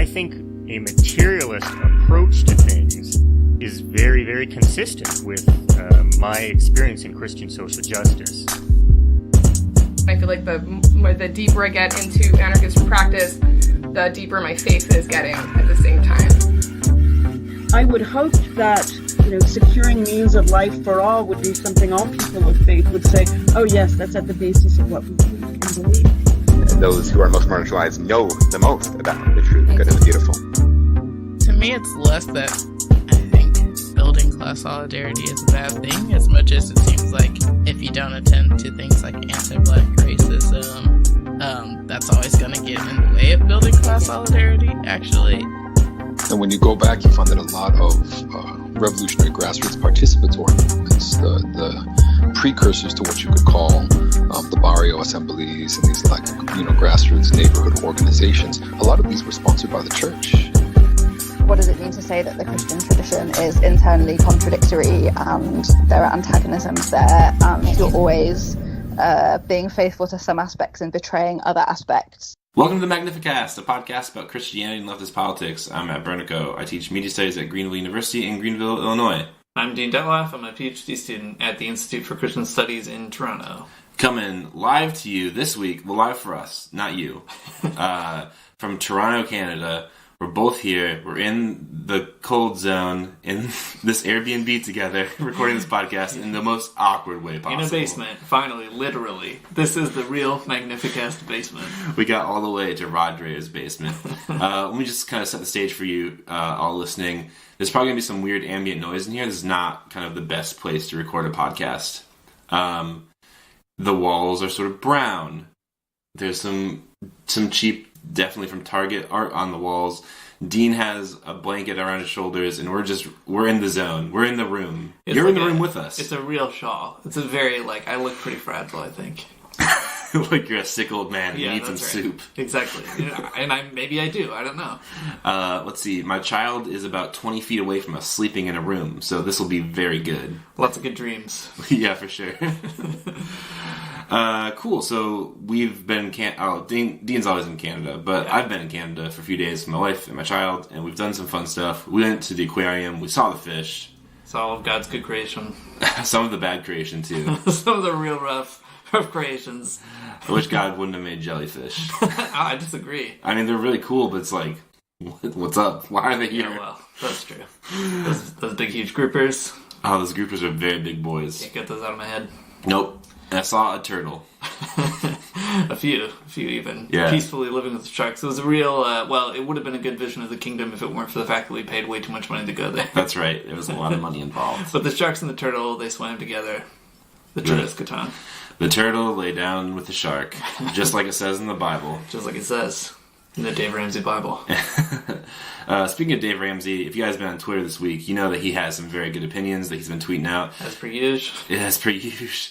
I think a materialist approach to things is very, very consistent with my experience in Christian social justice. I feel like the deeper I get into anarchist practice, the deeper my faith is getting at the same time. I would hope that, securing means of life for all would be something all people of faith would say, oh yes, that's at the basis of what we believe. And those who are most marginalized know the most about the true good and the beautiful. To me, it's less that I think building class solidarity is a bad thing, as much as it seems like if you don't attend to things like anti-black racism, that's always going to get in the way of building class solidarity, actually. And when you go back, you find that a lot of revolutionary grassroots participatory movements, the precursors to what you could call the barrio assemblies and these grassroots neighborhood organizations, a lot of these were sponsored by the church. What does it mean to say that the Christian tradition is internally contradictory and there are antagonisms there and you're always being faithful to some aspects and betraying other aspects? Welcome to the Magnificast, a podcast about Christianity and leftist politics. I'm Matt Bernico. I teach media studies at Greenville University in Greenville, Illinois. I'm Dean Detloff. I'm a PhD student at the Institute for Christian Studies in Toronto. Coming live to you this week, well, live for us, not you, from Toronto, Canada. We're both here. We're in the cold zone in this Airbnb together, recording this podcast in the most awkward way possible. In a basement, finally, literally. This is the real Magnificast basement. We got all the way to Rod Dreher's basement. Let me just kind of set the stage for you all listening. There's probably going to be some weird ambient noise in here. This is not kind of the best place to record a podcast. The walls are sort of brown. There's some cheap, definitely from Target, art on the walls. Dean has a blanket around his shoulders, and we're in the zone. We're in the room. You're in the room with us. It's a real shawl. It's a very, I look pretty fragile, I think. Like you're a sick old man who needs some soup. Exactly. And maybe I do. I don't know. Let's see. My child is about 20 feet away from us, sleeping in a room, so this will be very good. Lots of good dreams. Yeah, for sure. Cool. So we've been Dean's always in Canada, but yeah. I've been in Canada for a few days with my wife and my child, and we've done some fun stuff. We went to the aquarium. We saw the fish. Saw all of God's good creation. Some of the bad creation too. Some of the real rough creations. I wish God wouldn't have made jellyfish. I disagree. I mean, they're really cool, but it's like, what's up? Why are they here? Yeah, well, that's true. Those big, huge groupers. Oh, those groupers are very big boys. Can't get those out of my head. Nope. And I saw a turtle. a few even. Yeah. Peacefully living with the sharks. It was a real, it would have been a good vision of the kingdom if it weren't for the fact that we paid way too much money to go there. That's right. There was a lot of money involved. But the sharks and the turtle, they swam together. The Turtle-Catan. The turtle lay down with the shark, just like it says in the Bible. Just like it says in the Dave Ramsey Bible. Speaking of Dave Ramsey, if you guys have been on Twitter this week, you know that he has some very good opinions that he's been tweeting out. As per usual. Yeah, as per usual.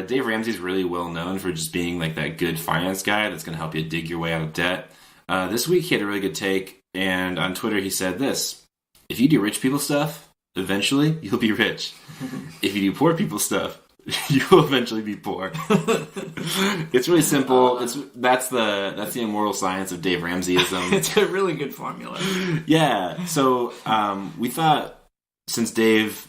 Dave Ramsey's really well known for just being like that good finance guy that's going to help you dig your way out of debt. This week he had a really good take, and on Twitter he said this: if you do rich people stuff, eventually you'll be rich. If you do poor people stuff, you will eventually be poor. It's really simple. That's the immortal science of Dave Ramseyism. It's a really good formula. Yeah. So we thought, since Dave,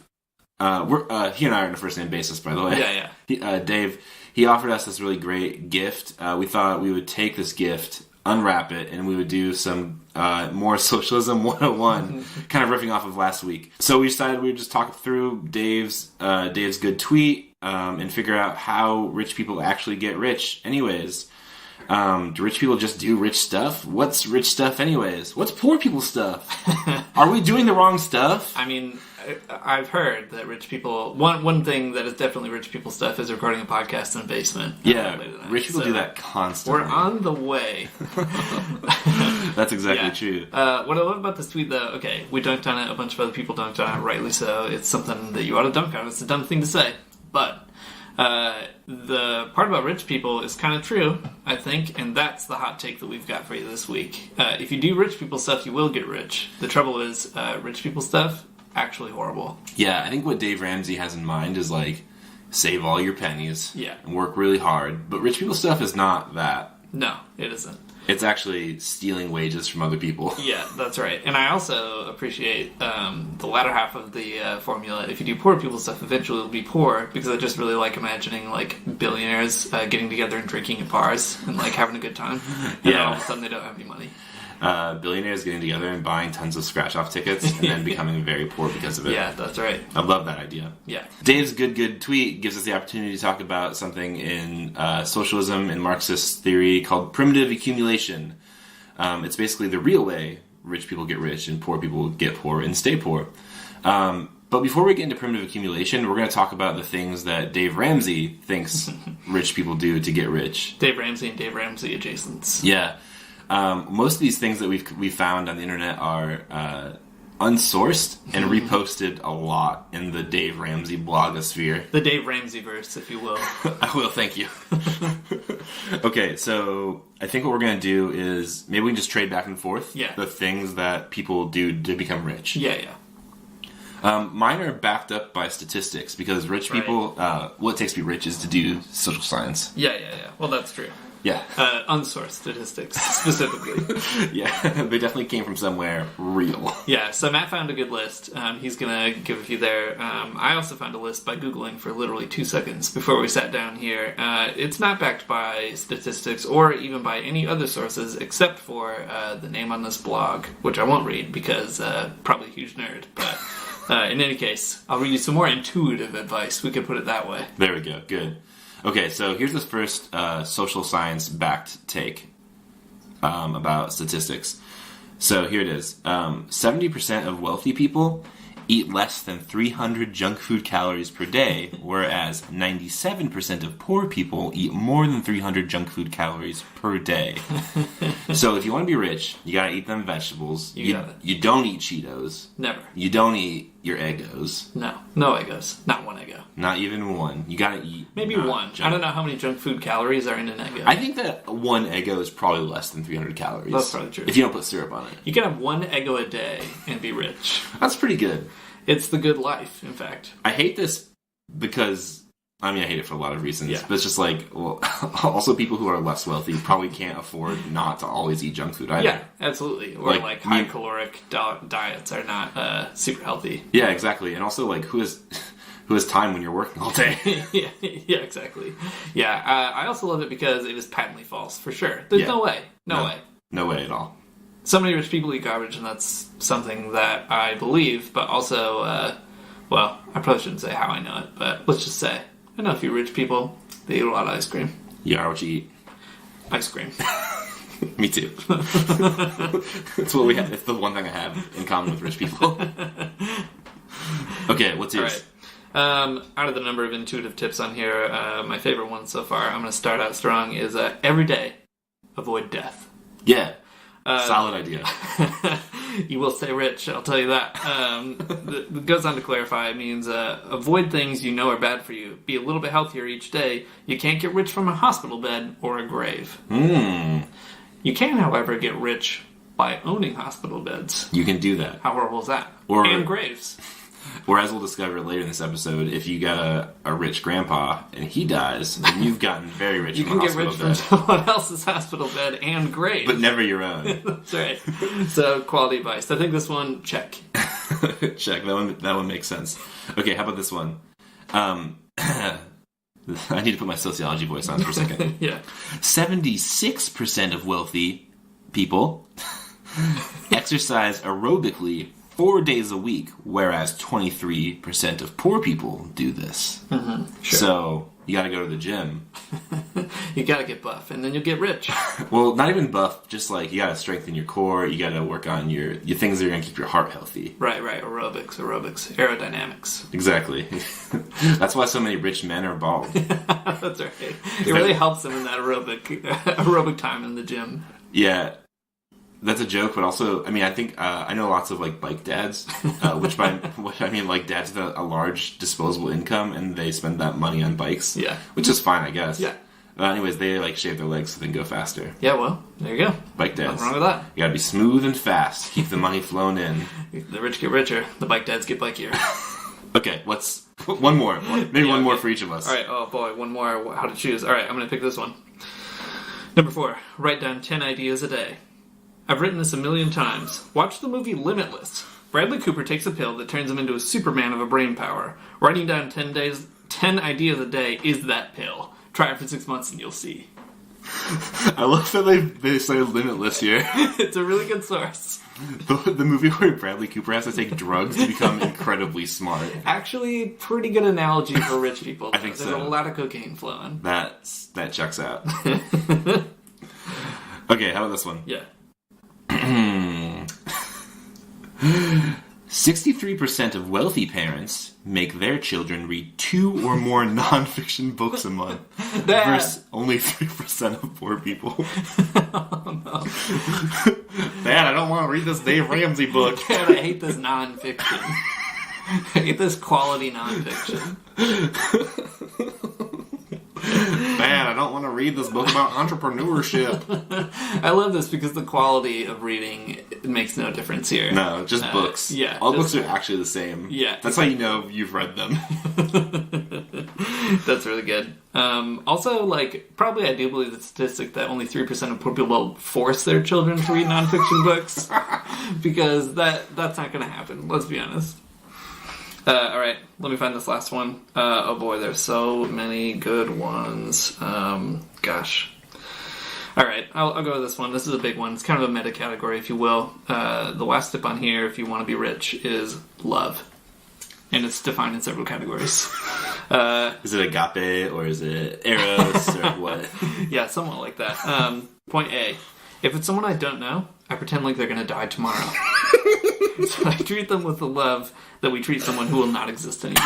he and I are on a first name basis, by the way. Yeah. Dave, he offered us this really great gift. We thought we would take this gift, unwrap it, and we would do some more Socialism 101, kind of riffing off of last week. So we decided we would just talk through Dave's good tweet. And figure out how rich people actually get rich anyways. Do rich people just do rich stuff? What's rich stuff anyways? What's poor people stuff? Are we doing the wrong stuff? I mean, I've heard that rich people... One thing that is definitely rich people stuff is recording a podcast in a basement. Yeah, rich people do that constantly. We're on the way. That's exactly true. What I love about this tweet, though, okay, we dunked on it, a bunch of other people dunked on it, rightly so. It's something that you ought to dunk on. It's a dumb thing to say. But the part about rich people is kind of true, I think, and that's the hot take that we've got for you this week. If you do rich people stuff, you will get rich. The trouble is, rich people stuff, actually horrible. Yeah, I think what Dave Ramsey has in mind is, save all your pennies and work really hard. But rich people stuff is not that. No, it isn't. It's actually stealing wages from other people. Yeah, that's right. And I also appreciate the latter half of the formula. If you do poor people stuff, eventually it'll be poor, because I just really like imagining like billionaires getting together and drinking at bars and like having a good time. And then all of a sudden they don't have any money. Billionaires getting together and buying tons of scratch-off tickets and then becoming very poor because of it. Yeah, that's right. I love that idea. Yeah. Dave's good tweet gives us the opportunity to talk about something in socialism and Marxist theory called primitive accumulation. It's basically the real way rich people get rich and poor people get poor and stay poor. But before we get into primitive accumulation, we're going to talk about the things that Dave Ramsey thinks rich people do to get rich. Dave Ramsey and Dave Ramsey adjacents. Yeah. Most of these things that we've found on the internet are unsourced and reposted a lot in the Dave Ramsey blogosphere. The Dave Ramsey verse, if you will. I will, thank you. Okay, so I think what we're going to do is maybe we can just trade back and forth the things that people do to become rich. Yeah. Mine are backed up by statistics, because rich people, what it takes to be rich is to do social science. Yeah. Well, that's true. Yeah. Unsourced statistics, specifically. Yeah, they definitely came from somewhere real. Yeah, so Matt found a good list. He's going to give a few there. I also found a list by Googling for literally 2 seconds before we sat down here. It's not backed by statistics or even by any other sources except for the name on this blog, which I won't read because probably a huge nerd. But in any case, I'll read you some more intuitive advice. We could put it that way. There we go. Good. Okay, so here's the first social science-backed take about statistics. So here it is. 70% of wealthy people eat less than 300 junk food calories per day, whereas 97% of poor people eat more than 300 junk food calories per day. So if you want to be rich, you gotta eat them vegetables. You don't eat Cheetos. Never. You don't eat your Eggos. No Eggos. Not one Eggo. Not even one. You gotta eat... Maybe one. I don't know how many junk food calories are in an Eggo. I think that one Eggo is probably less than 300 calories. That's probably true. If you don't put syrup on it. You can have one Eggo a day and be rich. That's pretty good. It's the good life, in fact. I hate this because... I mean, I hate it for a lot of reasons. Yeah. But it's just like... Well, also people who are less wealthy probably can't afford not to always eat junk food either. Yeah, absolutely. Or like high-caloric diets are not super healthy. Yeah, exactly. And also, like, who has time when you're working all day? yeah, exactly. Yeah, I also love it because it is patently false, for sure. There's no way. No way. No way at all. So many rich people eat garbage, and that's something that I believe, but also, well, I probably shouldn't say how I know it, but let's just say, I know a few rich people, they eat a lot of ice cream. You are what you eat. Ice cream. Me too. It's what we have. It's the one thing I have in common with rich people. Okay, what's yours? All right. Out of the number of intuitive tips on here, my favorite one so far, I'm going to start out strong, is every day, avoid death. Yeah. Solid idea. You will stay rich, I'll tell you that. It goes on to clarify. It means avoid things you know are bad for you. Be a little bit healthier each day. You can't get rich from a hospital bed or a grave. You can, however, get rich by owning hospital beds. You can do that. How horrible is that? And graves. Or as we'll discover later in this episode, if you got a rich grandpa and he dies, then you've gotten very rich from a hospital bed. You can get rich from someone else's hospital bed and grave. But never your own. That's right. So, quality advice. I think this one, check. Check. That one makes sense. Okay, how about this one? I need to put my sociology voice on for a second. Yeah. 76% of wealthy people exercise aerobically 4 days a week, whereas 23% of poor people do this. Mm-hmm, sure. So, you gotta go to the gym. You gotta get buff, and then you'll get rich. Well, not even buff, just like, you gotta strengthen your core, you gotta work on your things that are gonna keep your heart healthy. Right, aerobics, aerodynamics. Exactly. That's why so many rich men are bald. That's right. It really helps them in that aerobic time in the gym. Yeah. That's a joke, but also, I mean, I think, I know lots of, like, bike dads, which I mean, like, dads with a large disposable income, and they spend that money on bikes. Yeah. Which is fine, I guess. Yeah. Anyways, they, like, shave their legs so they can go faster. Yeah, well, there you go. Bike dads. Nothing wrong with that. You gotta be smooth and fast, keep the money flowing in. The rich get richer, the bike dads get bikier. Okay, one more. Maybe one more for each of us. Alright, oh boy, one more, how to choose. Alright, I'm gonna pick this one. Number 4, write down 10 ideas a day. I've written this a million times. Watch the movie Limitless. Bradley Cooper takes a pill that turns him into a Superman of a brain power. Writing down 10 ideas a day is that pill. Try it for 6 months and you'll see. I love that they started Limitless here. It's a really good source. The movie where Bradley Cooper has to take drugs to become incredibly smart. Actually, pretty good analogy for rich people. I think There's so. a lot of cocaine flowing. That checks out. Okay, how about this one? Yeah. 63% of wealthy parents make their children read 2 or more non-fiction books a month, versus only 3% of poor people. Oh, no. Dad, I don't want to read this Dave Ramsey book. Dad, I hate this non-fiction. I hate this quality non-fiction. Man, I don't want to read this book about entrepreneurship. I love this because the quality of reading makes no difference here. No, just books. Yeah. All books are actually the same. Yeah. That's how you know you've read them. That's really good. Also, like, probably I do believe the statistic that only 3% of poor people force their children to read nonfiction books. Because that's not going to happen, let's be honest. Alright, let me find this last one. Oh boy, there's so many good ones. Gosh. Alright, I'll go with this one. This is a big one. It's kind of a meta category, if you will. The last tip on here, if you want to be rich, is love. And it's defined in several categories. Is it agape, or is it eros, or what? Yeah, somewhat like that. Point A. If it's someone I don't know, I pretend like they're going to die tomorrow. So I treat them with the love that we treat someone who will not exist anymore.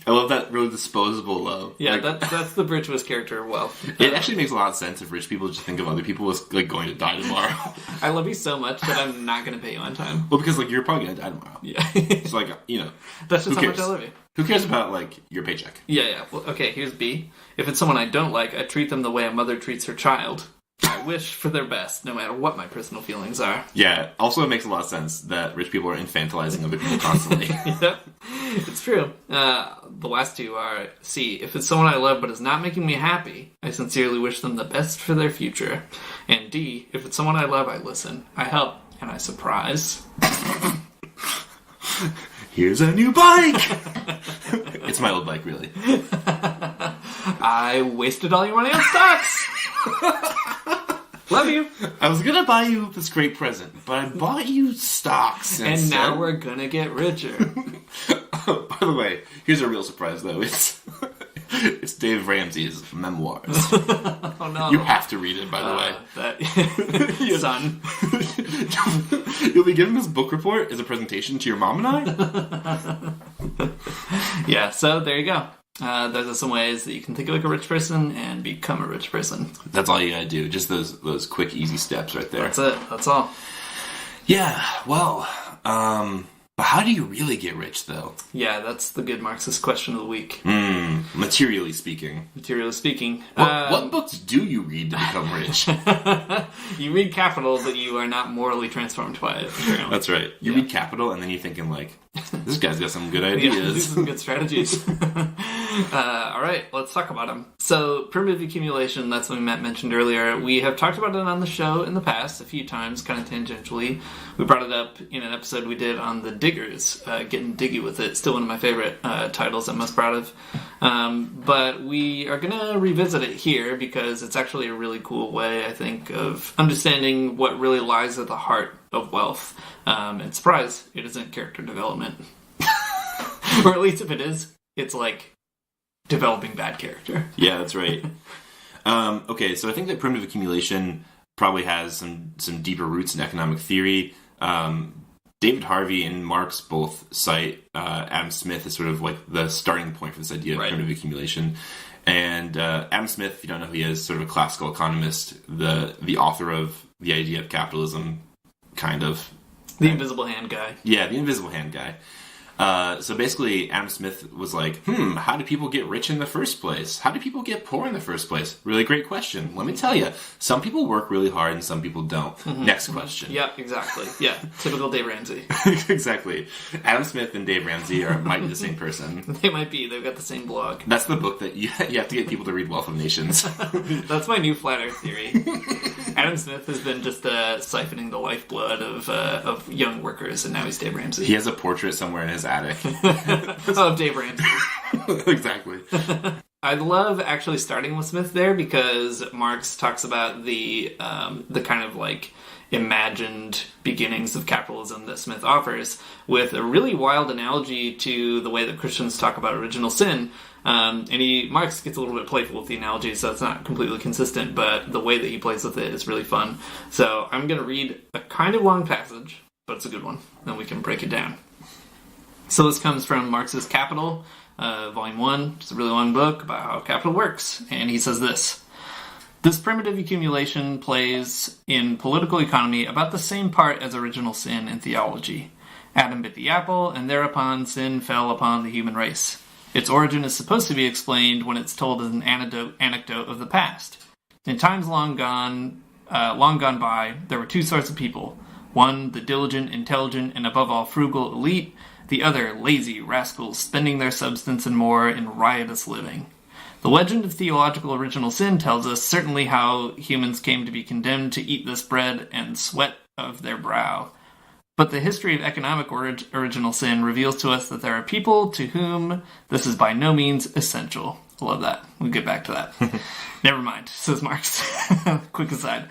I love that really disposable love. Yeah, like, that's the virtuous character of wealth. It actually makes a lot of sense if rich people just think of other people as like going to die tomorrow. I love you so much that I'm not going to pay you on time. Well, because like you're probably going to die tomorrow. Yeah. It's like, you know. That's just who how much cares? I love you. Who cares about like your paycheck? Yeah. Well, okay, here's B. If it's someone I don't like, I treat them the way a mother treats her child. I wish for their best, no matter what my personal feelings are. Yeah, also it makes a lot of sense that rich people are infantilizing other people constantly. Yep, it's true. The last two are C. If it's someone I love but is not making me happy, I sincerely wish them the best for their future. And D. If it's someone I love, I listen, I help, and I surprise. Here's a new bike! It's my old bike, really. I wasted all your money on stocks! Love you. I was gonna buy you this great present, but I bought you stocks and instead. Now we're gonna get richer. Oh, by the way, here's a real surprise though. It's Dave Ramsey's memoirs. Oh no. You have to read it, by the way. Son. You'll be giving this book report as a presentation to your mom and I? Yeah, so there you go. Those are some ways that you can think like a rich person and become a rich person. That's all you gotta do. Just those quick, easy steps right there. That's it. That's all. Yeah, well, but how do you really get rich, though? Yeah, that's the good Marxist question of the week. Materially speaking. Materially speaking. What books do you read to become rich? You read Capital, but you are not morally transformed by it. Apparently. That's right. You read Capital, and then you're thinking, like, this guy's got some good ideas. Yeah, these are some good strategies. All right, let's talk about them. So, primitive accumulation, that's what Matt mentioned earlier. We have talked about it on the show in the past a few times, kind of tangentially. We brought it up in an episode we did on the Diggers, Getting Diggy with It. Still one of my favorite titles I'm most proud of. But we are going to revisit it here because it's actually a really cool way, I think, of understanding what really lies at the heart of wealth. And surprise, it isn't character development. Or at least if it is, it's like developing bad character. Yeah, that's right. Okay, so I think that primitive accumulation probably has some deeper roots in economic theory. David Harvey and Marx both cite Adam Smith as sort of like the starting point for this idea of primitive accumulation. And Adam Smith, if you don't know who he is, sort of a classical economist, the author of The Idea of Capitalism, kind of. The invisible hand guy. Yeah, the invisible hand guy. So basically, Adam Smith was like, how do people get rich in the first place? How do people get poor in the first place? Really great question. Let me tell you, some people work really hard and some people don't. Next question. Yeah, exactly. Yeah, typical Dave Ramsey. Exactly. Adam Smith and Dave Ramsey might be the same person. They might be. They've got the same blog. That's the book that you have to get people to read Wealth of Nations. That's my new flat earth theory. Adam Smith has been just siphoning the lifeblood of young workers, and now he's Dave Ramsey. He has a portrait somewhere in his attic. Of Dave Ramsey. Exactly. I love actually starting with Smith there because Marx talks about the kind of like imagined beginnings of capitalism that Smith offers with a really wild analogy to the way that Christians talk about original sin. And Marx gets a little bit playful with the analogy, so it's not completely consistent, but the way that he plays with it is really fun. So I'm going to read a kind of long passage, but it's a good one. Then we can break it down. So this comes from Marx's Capital, Volume 1. It's a really long book about how capital works. And he says this: this primitive accumulation plays in political economy about the same part as original sin in theology. Adam bit the apple, and thereupon sin fell upon the human race. Its origin is supposed to be explained when it's told as an anecdote of the past. In times long gone by, there were two sorts of people. One, the diligent, intelligent, and above all frugal elite. The other, lazy rascals, spending their substance and more in riotous living. The legend of theological original sin tells us certainly how humans came to be condemned to eat this bread and sweat of their brow. But the history of economic original sin reveals to us that there are people to whom this is by no means essential. I love that. We'll get back to that. Never mind, says Marx. Quick aside.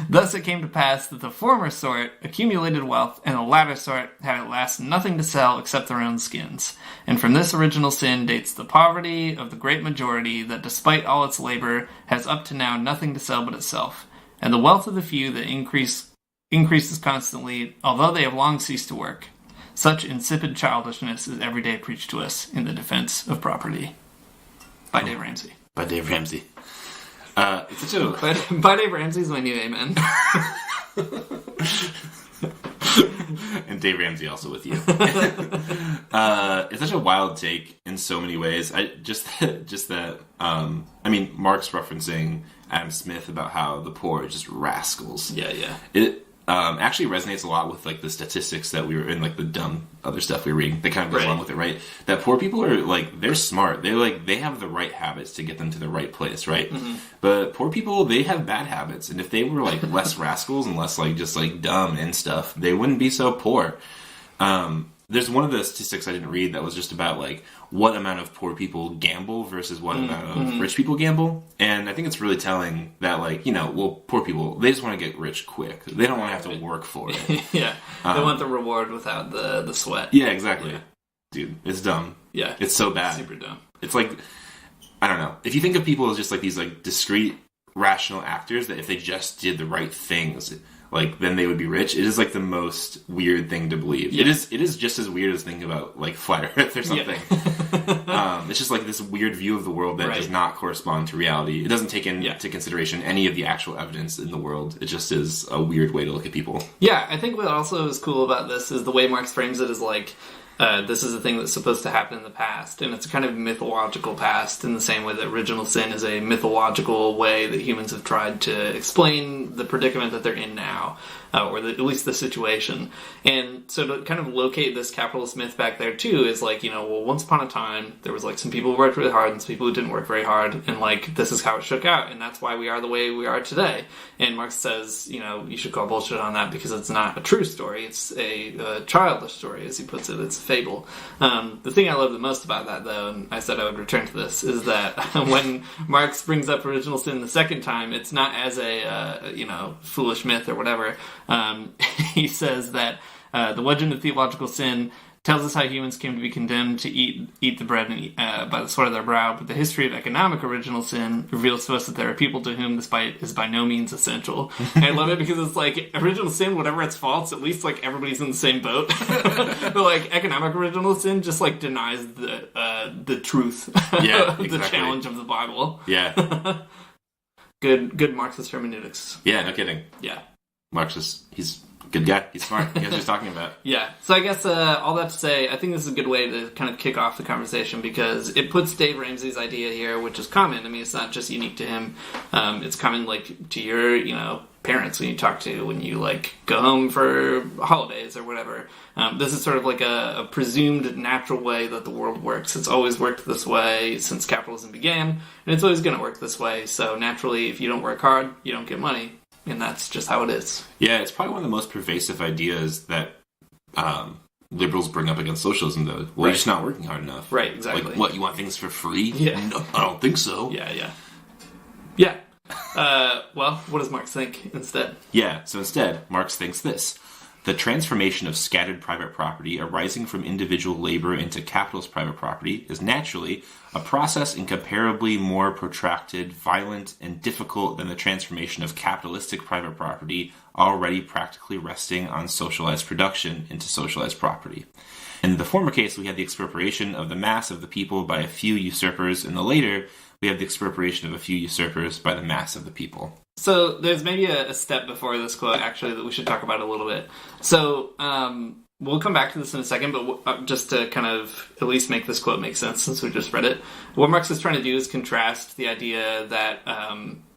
Thus it came to pass that the former sort accumulated wealth, and the latter sort had at last nothing to sell except their own skins. And from this original sin dates the poverty of the great majority that, despite all its labor, has up to now nothing to sell but itself. And the wealth of the few that increases constantly, although they have long ceased to work. Such insipid childishness is every day preached to us in the defense of property. By Dave Ramsey. By Dave Ramsey. It's such a... By Dave Ramsey is my new amen. And Dave Ramsey also with you. It's such a wild take in so many ways. Marx referencing Adam Smith about how the poor are just rascals. Yeah. It actually resonates a lot with like the statistics that we were in, like the dumb other stuff we were reading. That kind of goes along with it, right? That poor people are like, they're smart. They have the right habits to get them to the right place, right? Mm-hmm. But poor people, they have bad habits, and if they were like less rascals and less like just like dumb and stuff, they wouldn't be so poor. There's one of the statistics I didn't read that was just about like what amount of poor people gamble versus what amount of rich people gamble. And I think it's really telling that like, poor people, they just want to get rich quick. They don't want to have to work for it. Yeah. They want the reward without the sweat. Yeah, exactly. Yeah. Dude, it's dumb. Yeah. It's so bad. Super dumb. It's like, I don't know. If you think of people as just like these like discrete, rational actors that if they just did the right things, like then they would be rich. It is like the most weird thing to believe. Yeah. It is just as weird as thinking about like flat Earth or something. Yeah. It's just like this weird view of the world that does not correspond to reality. It doesn't take into consideration any of the actual evidence in the world. It just is a weird way to look at people. Yeah, I think what also is cool about this is the way Marx frames it is like, this is a thing that's supposed to happen in the past, and it's a kind of mythological past in the same way that original sin is a mythological way that humans have tried to explain the predicament that they're in now, or at least the situation. And so to kind of locate this capitalist myth back there too is like, once upon a time there was like some people who worked really hard and some people who didn't work very hard, and like this is how it shook out, and that's why we are the way we are today. And Marx says, you should call bullshit on that because it's not a true story, it's a childish story, as he puts it. It's fable. The thing I love the most about that, though, and I said I would return to this, is that when Marx brings up original sin the second time, it's not as a foolish myth or whatever. He says that the legend of theological sin tells us how humans came to be condemned to eat the bread and by the sweat of their brow, but the history of economic original sin reveals to us that there are people to whom this is by no means essential. And I love it because it's like original sin, whatever its faults, at least like everybody's in the same boat. But like economic original sin just like denies the truth, the challenge of the Bible. Yeah. Good Marxist hermeneutics. Yeah, no kidding. Yeah. Marxist, he's Good guy. He's smart. He knows what he's talking about. Yeah. So I guess all that to say, I think this is a good way to kind of kick off the conversation because it puts Dave Ramsey's idea here, which is common. I mean, it's not just unique to him. It's common, like, to your, parents when you talk to, when you, like, go home for holidays or whatever. This is sort of like a presumed natural way that the world works. It's always worked this way since capitalism began, and it's always going to work this way. So naturally, if you don't work hard, you don't get money. And that's just how it is. Yeah, it's probably one of the most pervasive ideas that liberals bring up against socialism, though. Well, you're just not working hard enough. Right, exactly. Like, what, you want things for free? Yeah. No, I don't think so. Yeah. Well, what does Marx think instead? Yeah, so instead, Marx thinks this. The transformation of scattered private property arising from individual labor into capitalist private property is naturally a process incomparably more protracted, violent, and difficult than the transformation of capitalistic private property already practically resting on socialized production into socialized property. In the former case, we have the expropriation of the mass of the people by a few usurpers. In the later, we have the expropriation of a few usurpers by the mass of the people. So there's maybe a step before this quote, actually, that we should talk about a little bit. So we'll come back to this in a second, but just to kind of at least make this quote make sense since we just read it, what Marx is trying to do is contrast the idea that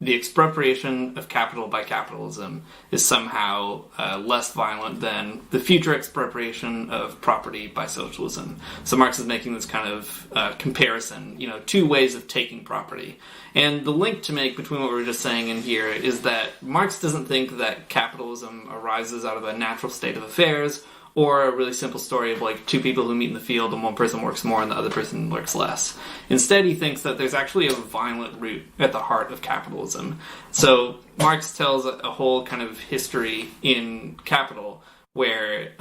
the expropriation of capital by capitalism is somehow less violent than the future expropriation of property by socialism. So Marx is making this kind of comparison, two ways of taking property. And the link to make between what we were just saying and here is that Marx doesn't think that capitalism arises out of a natural state of affairs or a really simple story of like two people who meet in the field and one person works more and the other person works less. Instead, he thinks that there's actually a violent root at the heart of capitalism. So Marx tells a whole kind of history in Capital where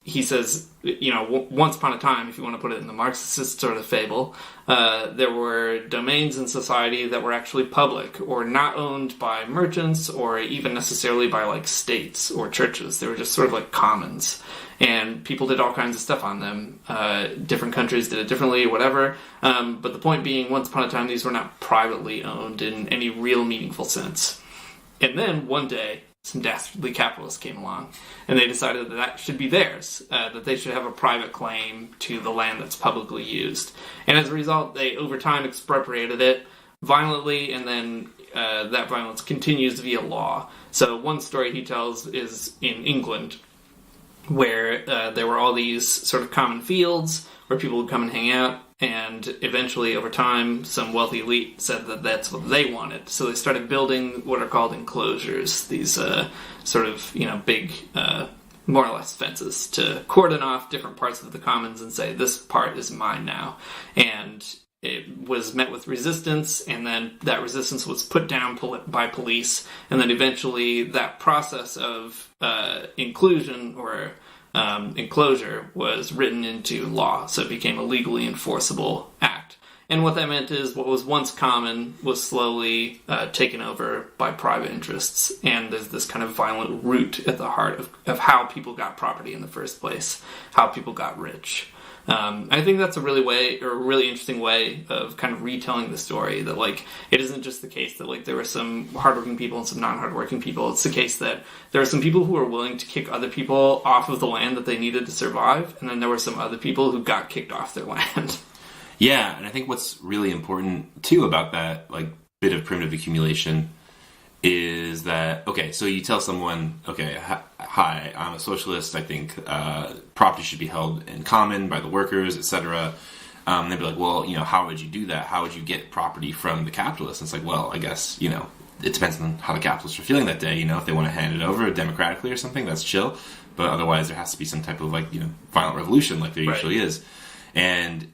he says, once upon a time, if you want to put it in the Marxist sort of fable, there were domains in society that were actually public or not owned by merchants or even necessarily by like states or churches. They were just sort of like commons. And people did all kinds of stuff on them. Different countries did it differently, whatever. But the point being, once upon a time, these were not privately owned in any real meaningful sense. And then one day, some dastardly capitalists came along, and they decided that should be theirs, that they should have a private claim to the land that's publicly used. And as a result, they, over time, expropriated it violently, and then that violence continues via law. So one story he tells is in England, where there were all these sort of common fields where people would come and hang out, and eventually, over time, some wealthy elite said that that's what they wanted. So they started building what are called enclosures, these sort of, big, more or less fences to cordon off different parts of the commons and say, this part is mine now. And it was met with resistance, and then that resistance was put down by police, and then eventually that process of inclusion or enclosure was written into law, so it became a legally enforceable act. And what that meant is what was once common was slowly taken over by private interests, and there's this kind of violent root at the heart of how people got property in the first place, how people got rich. I think that's a really interesting way of kind of retelling the story, that like it isn't just the case that like there were some hardworking people and some non-hardworking people. It's the case that there are some people who were willing to kick other people off of the land that they needed to survive, and then there were some other people who got kicked off their land. Yeah, and I think what's really important too about that like bit of primitive accumulation is that, okay, so you tell someone, okay, hi, I'm a socialist, I think property should be held in common by the workers, etc. They'd be like, well, how would you do that? How would you get property from the capitalists? And it's like, well, I guess, it depends on how the capitalists are feeling that day. If they want to hand it over democratically or something, that's chill. But otherwise, there has to be some type of violent revolution like there usually is. And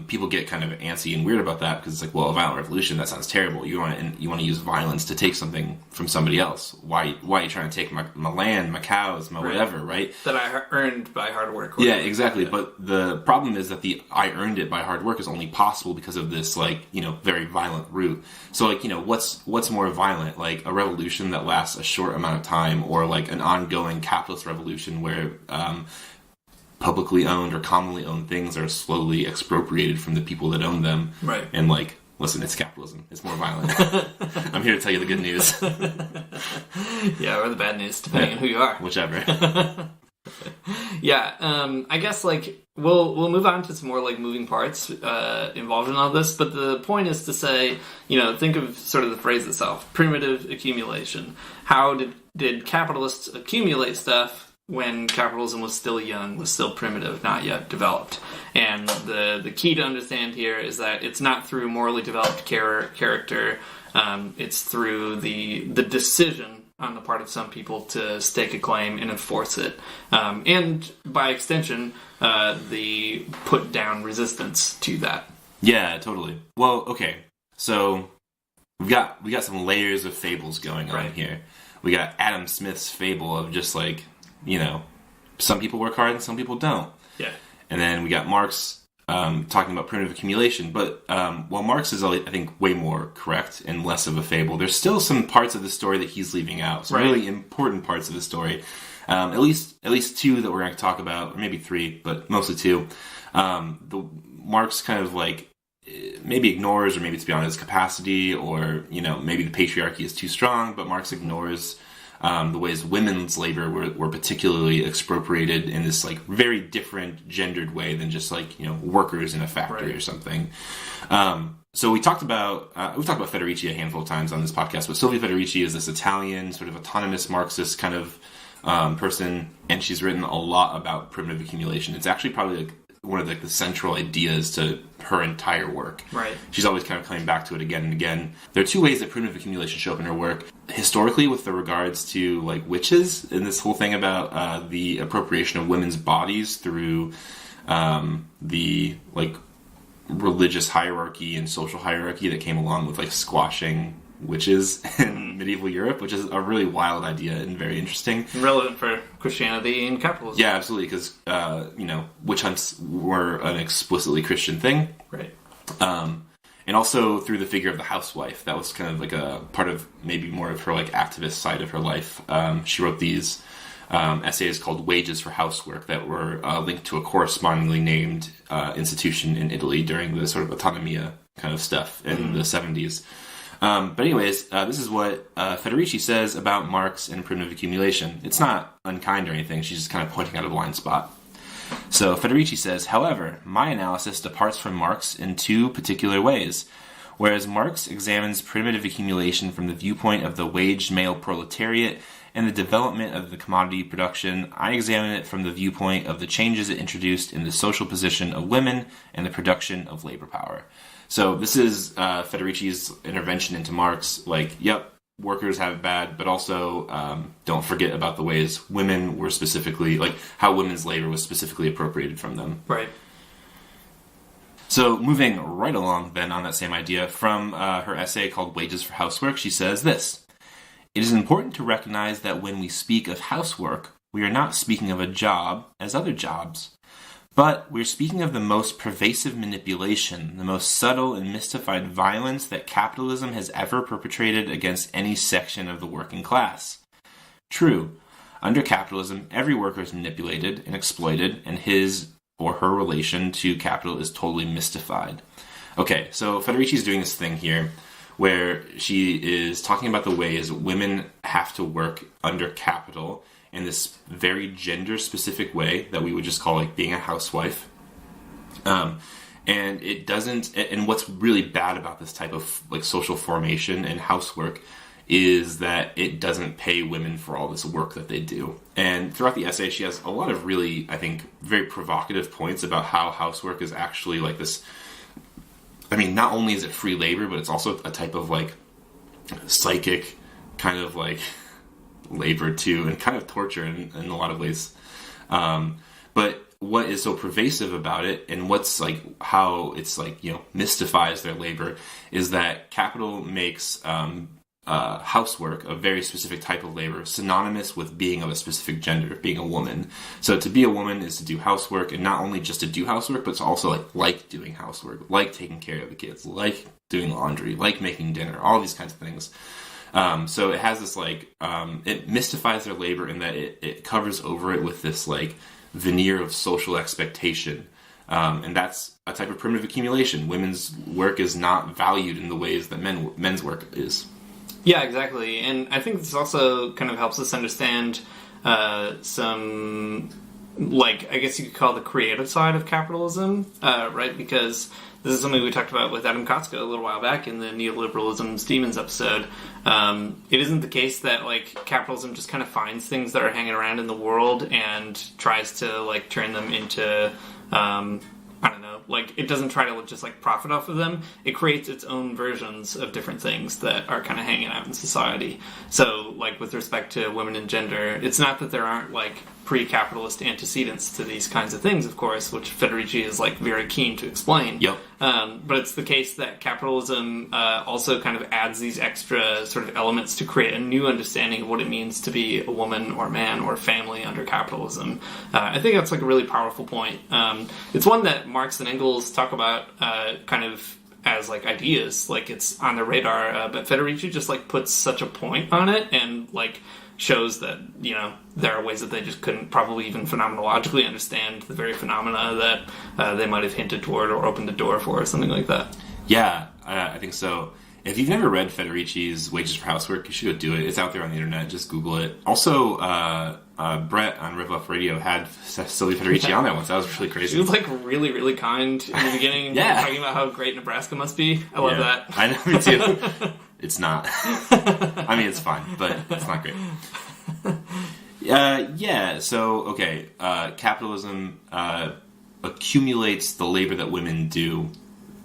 people get kind of antsy and weird about that because it's like, well, a violent revolution, that sounds terrible. You want to use violence to take something from somebody else. Why are you trying to take my land, my cows, my whatever, right? That I earned by hard work. Yeah, exactly. Yeah. But the problem is that the I earned it by hard work is only possible because of this very violent route. So what's more violent? Like a revolution that lasts a short amount of time, or like an ongoing capitalist revolution where publicly owned or commonly owned things are slowly expropriated from the people that own them. Right. And Listen, it's capitalism. It's more violent. I'm here to tell you the good news. Yeah, or the bad news, depending on who you are. Whichever. Yeah, I guess like we'll move on to some more like moving parts involved in all this, but the point is to say, think of sort of the phrase itself, primitive accumulation. How did capitalists accumulate stuff when capitalism was still young, was still primitive, not yet developed? And the key to understand here is that it's not through morally developed character, it's through the decision on the part of some people to stake a claim and enforce it. And by extension, the put down resistance to that. Yeah, totally. Well, okay. So we got some layers of fables going on here. We got Adam Smith's fable of just like, some people work hard and some people don't. Yeah. And then we got Marx talking about primitive accumulation. But while Marx is, I think, way more correct and less of a fable, there's still some parts of the story that he's leaving out. Some really important parts of the story. At least two that we're going to talk about, or maybe three, but mostly two. The Marx kind of like maybe ignores, or maybe it's beyond his capacity, or maybe the patriarchy is too strong. But Marx ignores the ways women's labor were particularly expropriated in this like very different gendered way than just like workers in a factory or something. So we've talked about Federici a handful of times on this podcast, but Silvia Federici is this Italian sort of autonomous Marxist kind of person, and she's written a lot about primitive accumulation. It's actually probably like one of the central ideas to her entire work. Right. She's always kind of coming back to it again and again. There are two ways that primitive accumulation show up in her work. Historically, with the regards to like witches, and this whole thing about the appropriation of women's bodies through the like religious hierarchy and social hierarchy that came along with like squashing witches in medieval Europe, which is a really wild idea and very interesting. Relevant for Christianity and capitalism. Yeah, absolutely, because, witch hunts were an explicitly Christian thing. Right. And also through the figure of the housewife. That was kind of like a part of maybe more of her like activist side of her life. She wrote these essays called Wages for Housework that were linked to a correspondingly named institution in Italy during the sort of autonomia kind of stuff in the 70s. But anyways, this is what Federici says about Marx and primitive accumulation. It's not unkind or anything. She's just kind of pointing out a blind spot. So Federici says, however, my analysis departs from Marx in two particular ways. Whereas Marx examines primitive accumulation from the viewpoint of the waged male proletariat and the development of the commodity production, I examine it from the viewpoint of the changes it introduced in the social position of women and the production of labor power. So this is Federici's intervention into Marx, like, yep, workers have it bad, but also don't forget about the ways women were specifically, like, how women's labor was specifically appropriated from them. Right. So moving right along then on that same idea, from her essay called Wages for Housework, she says this: it is important to recognize that when we speak of housework, we are not speaking of a job as other jobs. But we're speaking of the most pervasive manipulation, the most subtle and mystified violence that capitalism has ever perpetrated against any section of the working class. True, under capitalism, every worker is manipulated and exploited, and his or her relation to capital is totally mystified. Okay, so Federici's doing this thing here where she is talking about the ways women have to work under capital in this very gender-specific way that we would just call like being a housewife. And it doesn't, and what's really bad about this type of like social formation and housework is that it doesn't pay women for all this work that they do. And throughout the essay, she has a lot of really, I think, very provocative points about how housework is actually like this. I mean, not only is it free labor, but it's also a type of like psychic kind of like labor too, and kind of torture in a lot of ways. But what is so pervasive about it, and what's like how it's like, you know, mystifies their labor, is that capital makes housework, a very specific type of labor, synonymous with being of a specific gender, being a woman. So to be a woman is to do housework, and not only just to do housework, but to also like doing housework, like taking care of the kids, like doing laundry, like making dinner, all these kinds of things. So it has this like, it mystifies their labor in that it covers over it with this like veneer of social expectation, And that's a type of primitive accumulation. Women's work is not valued in the ways that men's work is. Yeah, exactly. And I think this also kind of helps us understand some, like, I guess you could call the creative side of capitalism, right? Because this is something we talked about with Adam Kotsko a little while back in the Neoliberalism's Demons episode. It isn't the case that, like, capitalism just kind of finds things that are hanging around in the world and tries to, like, turn them into, I don't know, like, it doesn't try to just, like, profit off of them. It creates its own versions of different things that are kind of hanging out in society. So, like, with respect to women and gender, it's not that there aren't, like, pre-capitalist antecedents to these kinds of things, of course, which Federici is, like, very keen to explain. Yep. But it's the case that capitalism also kind of adds these extra sort of elements to create a new understanding of what it means to be a woman or man or family under capitalism. I think that's, like, a really powerful point. It's one that Marx and Engels talk about kind of as, like, ideas, like it's on their radar, but Federici just, like, puts such a point on it and, like, shows that, you know, there are ways that they just couldn't probably even phenomenologically understand the very phenomena that they might have hinted toward or opened the door for or something like that. Yeah, I think so. If you've never read Federici's Wages for Housework, you should go do it. It's out there on the internet. Just Google it. Also, Brett on Riff Off Radio had Sylvia Federici on there once. That was really crazy. She was, like, really, really kind in the beginning. Yeah. Talking about how great Nebraska must be. I love that. I know, me too. It's not. I mean, it's fine, but it's not great. Yeah, so, okay. Capitalism accumulates the labor that women do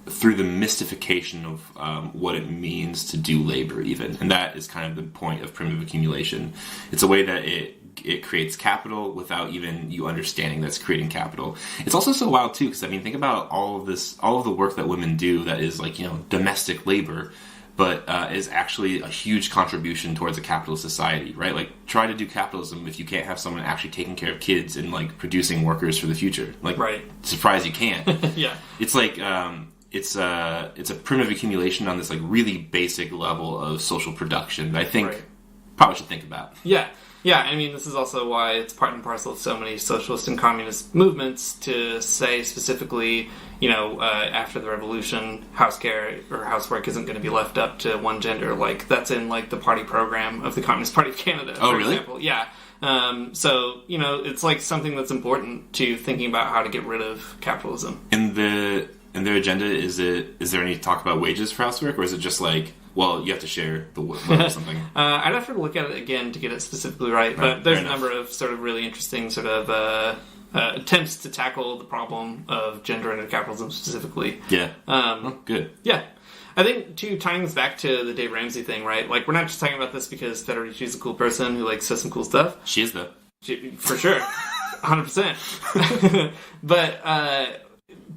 through the mystification of what it means to do labor, even. And that is kind of the point of primitive accumulation. It's a way that it creates capital without even you understanding that it's creating capital. It's also so wild, too, because, I mean, think about all of the work that women do that is, like, you know, domestic labor, but is actually a huge contribution towards a capitalist society, right? Like, try to do capitalism if you can't have someone actually taking care of kids and, like, producing workers for the future. Like, right. Surprised you can't. Yeah. It's like, it's a primitive accumulation on this, like, really basic level of social production that I think probably should think about. Yeah. Yeah, I mean, this is also why it's part and parcel of so many socialist and communist movements to say specifically, you know, after the revolution, house care or housework isn't going to be left up to one gender. Like, that's in, like, the party program of the Communist Party of Canada, for example. Yeah. So, you know, it's, like, something that's important to thinking about how to get rid of capitalism. In their agenda, is there any talk about wages for housework, or is it just like, well, you have to share the work or something? I'd have to look at it again to get it specifically right, but there's a number of sort of really interesting sort of attempts to tackle the problem of gender under capitalism specifically. Yeah. Good. Yeah. I think, too, tying this back to the Dave Ramsey thing, right? Like, we're not just talking about this because Federici's a cool person who, like, says some cool stuff. She is, though. For sure. 100%. But,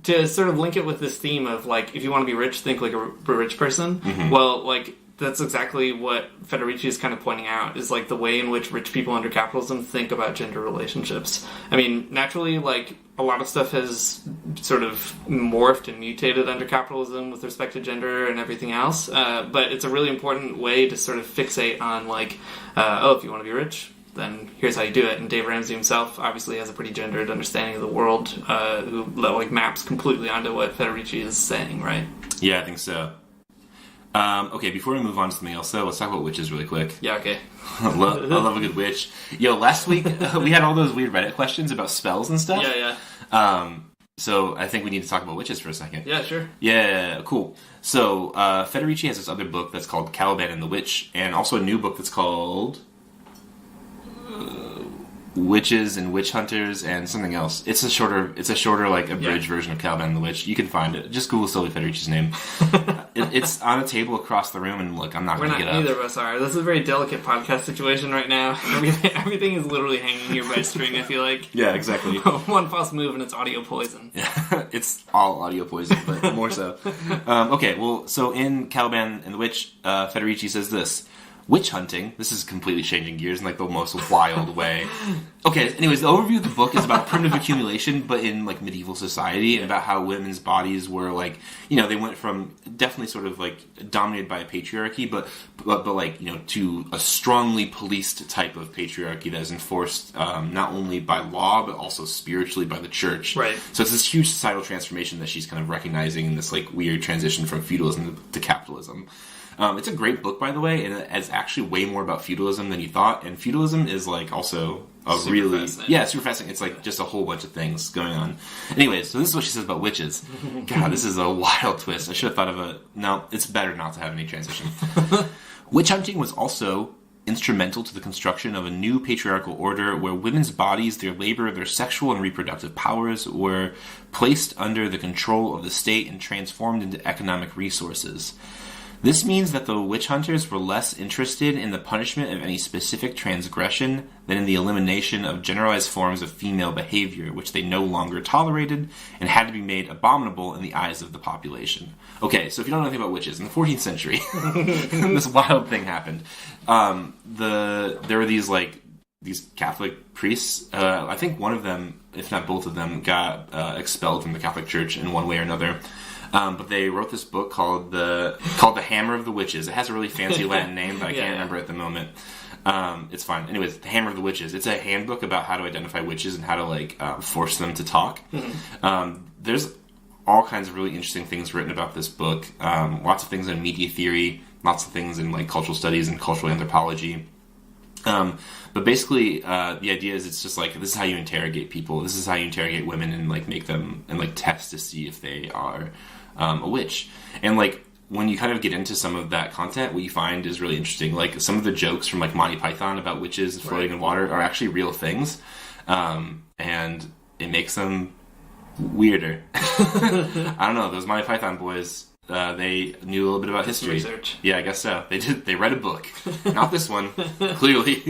to sort of link it with this theme of, like, if you want to be rich, think like a rich person. Mm-hmm. Well, like, that's exactly what Federici is kind of pointing out, is, like, the way in which rich people under capitalism think about gender relationships. I mean, naturally, like, a lot of stuff has sort of morphed and mutated under capitalism with respect to gender and everything else, but it's a really important way to sort of fixate on, like, if you want to be rich, then here's how you do it. And Dave Ramsey himself obviously has a pretty gendered understanding of the world, who, like, maps completely onto what Federici is saying, right? Yeah, I think so. Okay, before we move on to something else, though, let's talk about witches really quick. Yeah, okay. I love a good witch. Yo, last week we had all those weird Reddit questions about spells and stuff. Yeah. So I think we need to talk about witches for a second. Yeah, sure. Yeah, cool. So Federici has this other book that's called Caliban and the Witch, and also a new book that's called Witches and Witch Hunters and something else. It's a shorter like abridged version of Caliban and the Witch. You can find it. Just Google Sylvia Federici's name. It's on a table across the room, and look, I'm not going to get up. Neither of us are. This is a very delicate podcast situation right now. Everything is literally hanging here by a string, I feel like. Yeah, exactly. One false move and it's audio poison. Yeah, it's all audio poison, but more so. Okay, well, so in Caliban and the Witch, Federici says this: witch hunting. This is completely changing gears in like the most wild way. Okay, anyways, the overview of the book is about primitive accumulation, but in like medieval society, and about how women's bodies were like, they went from definitely sort of like dominated by a patriarchy, but like, to a strongly policed type of patriarchy that is enforced not only by law, but also spiritually by the church. Right. So it's this huge societal transformation that she's kind of recognizing in this like weird transition from feudalism to capitalism. It's a great book, by the way, and it's actually way more about feudalism than you thought. And feudalism is like also super fascinating. It's like just a whole bunch of things going on. Anyways, so this is what she says about witches. God, this is a wild twist. I should have thought of no, it's better not to have any transition. Witch hunting was also instrumental to the construction of a new patriarchal order where women's bodies, their labor, their sexual and reproductive powers were placed under the control of the state and transformed into economic resources. This means that the witch hunters were less interested in the punishment of any specific transgression than in the elimination of generalized forms of female behavior, which they no longer tolerated and had to be made abominable in the eyes of the population. Okay, so if you don't know anything about witches, in the 14th century, this wild thing happened. There were these Catholic priests. I think one of them, if not both of them, got expelled from the Catholic Church in one way or another. But they wrote this book called the Hammer of the Witches. It has a really fancy Latin name, but I can't remember at the moment. It's fine. Anyways, the Hammer of the Witches. It's a handbook about how to identify witches and how to force them to talk. Mm-hmm. There's all kinds of really interesting things written about this book. Lots of things in media theory, lots of things in like cultural studies and cultural anthropology. But basically, the idea is it's just like, this is how you interrogate people. This is how you interrogate women and like make them and like test to see if they are a witch. And like when you kind of get into some of that content, what you find is really interesting. Like some of the jokes from like Monty Python about witches floating in water are actually real things, and it makes them weirder. I don't know. Those Monty Python boys. They knew a little bit about history. Research. Yeah, I guess so. They did. They read a book. Not this one, clearly.